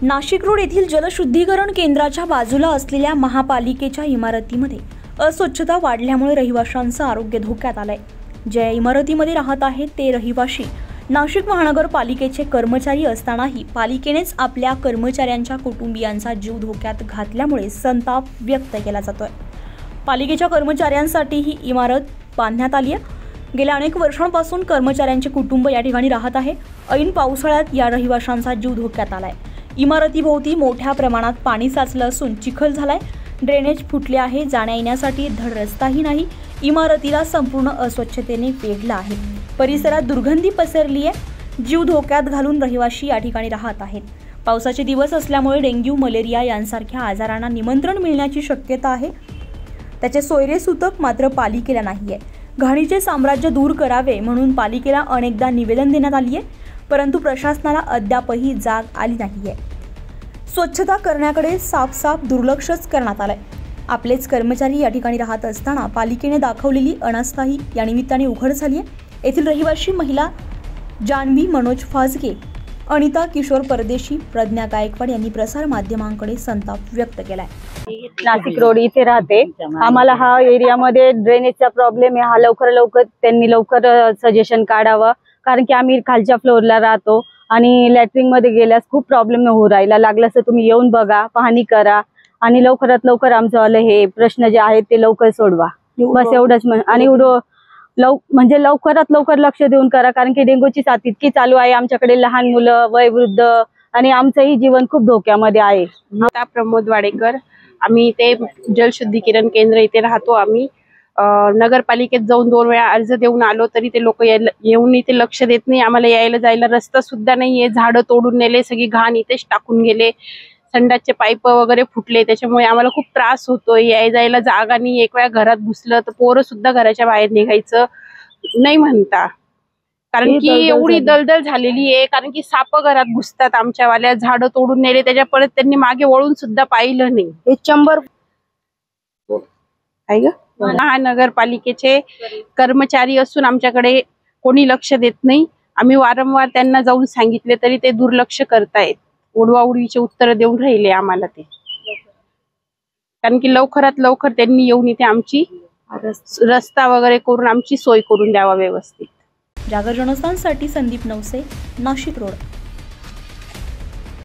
Nashik road येथील जलशुद्धीकरण केंद्राच्या बाजूला असलेल्या महापालिकेच्या इमारतीमध्ये अस्वच्छता वाढल्यामुळे रहिवाशांचं आरोग्य धोक्यात आलंय। ज्या इमारतीमध्ये राहत आहेत ते रहिवाशी नाशिक महानगरपालिकेचे कर्मचारी असतानाही पालिकेनेच आपल्या कर्मचाऱ्यांच्या कुटुंबियांचा जीव धोक्यात घातल्यामुळे संताप व्यक्त केला जातोय। पालिकेच्या कर्मचाऱ्यांसाठी ही इमारत बांधण्यात आली आहे। गेल्या अनेक वर्षांपासून कर्मचाऱ्यांचे कुटुंब या ठिकाणी राहत आहे। ऐन पावसाळ्यात या रहिवाशांचा जीव धोक्यात आलाय। इमारतीभोवती मोठ्या प्रमाणात पाणी साचलं असून चिखल झालाय। ड्रेनेज फुटले आहे। जाण्या येण्यासाठी धड रस्ताही नाही। इमारतीला संपूर्ण अस्वच्छतेने वेढलं आहे। परिसरात दुर्गंधी पसरली आहे। जीव धोक्यात घालून रहिवाशी या ठिकाणी राहत आहेत। पावसाचे दिवस असल्यामुळे डेंग्यू, मलेरिया यांसारख्या आजारांना निमंत्रण मिळण्याची शक्यता आहे। त्याचे सोयरे सूतक मात्र पालिकेला नाहीये। घाणीचे साम्राज्य दूर करावे म्हणून पालिकेला अनेकदा निवेदन देण्यात आली आहे, परंतु प्रशासनाला अद्यापही जाग आली नाहीये। स्वच्छता करण्याकडे साफ दुर्लक्षच करण्यात आलंय। आपलेच कर्मचारी या ठिकाणी राहत असताना पालिकेने दाखवलेली अनास्थाही या निमित्ताने उघड झाली आहे। येथील रहिवाशी महिला जान्हवी मनोज फाजगे, अनिता किशोर परदेशी, प्रज्ञा गायकवाड यांनी प्रसार माध्यमांकडे संताप व्यक्त केलाय। नाशिक रोड इथे राहते। आम्हाला हा एरियामध्ये ड्रेनेजचा प्रॉब्लेम आहे। हा लवकर त्यांनी सजेशन काढावं, कारण की आम्ही खालच्या फ्लोअरला राहतो आणि लॅट्रिन मध्ये गेल्यास खूप प्रॉब्लेम होऊ राहिला। लागल्यास तुम्ही येऊन बघा, पाहणी करा आणि लवकरात लवकर आमचं हे प्रश्न जे आहेत ते लवकर सोडवा, बस एवढंच। आणि म्हणजे लवकरात लवकर लक्ष देऊन करा, कारण की डेंग्यूची साथ इतकी चालू आहे आमच्याकडे। लहान मुलं, वयोवृद्ध आणि आमचंही जीवन खूप धोक्यामध्ये आहे। प्रमोद वाडेकर, आम्ही इथे जलशुद्धीकरण केंद्र इथे राहतो। आम्ही नगरपालिकेत जाऊन 2 वेळा अर्ज देऊन आलो, तरी ते लोक येऊन इथे लक्ष देत नाही। आम्हाला यायला जायला रस्ता सुद्धा नाहीये। झाडं तोडून नेले, सगळी घाण इथेच टाकून गेले। संडासचे पाईप वगैरे फुटले, त्याच्यामुळे आम्हाला खूप त्रास होतोय। यायला जायला जागा नाही। एक वेळा घरात घुसलं तर पोरं सुद्धा घराच्या बाहेर निघायचं नाही म्हणता, कारण की एवढी दलदल झालेली आहे। कारण की साप घरात घुसतात आमच्यावाल्या। झाडं तोडून नेले, त्याच्या परत त्यांनी मागे वळून सुद्धा पाहिलं नाही। हे चंबर आहे ग। महानगरपालिकेचे कर्मचारी असून आमच्याकडे कोणी लक्ष देत नाही। आम्ही वारंवार त्यांना जाऊन सांगितले तरी ते दुर्लक्ष करतायत। उडवाउडवीचे उत्तर देऊन राहिले आम्हाला ते, कारण की लवकरात लवकर त्यांनी येऊन इथे आमची रस्ता वगैरे करून आमची सोय करून द्यावा व्यवस्थित। जागर जनस्थानसाठी संदीप नवसे, नाशिक रोड।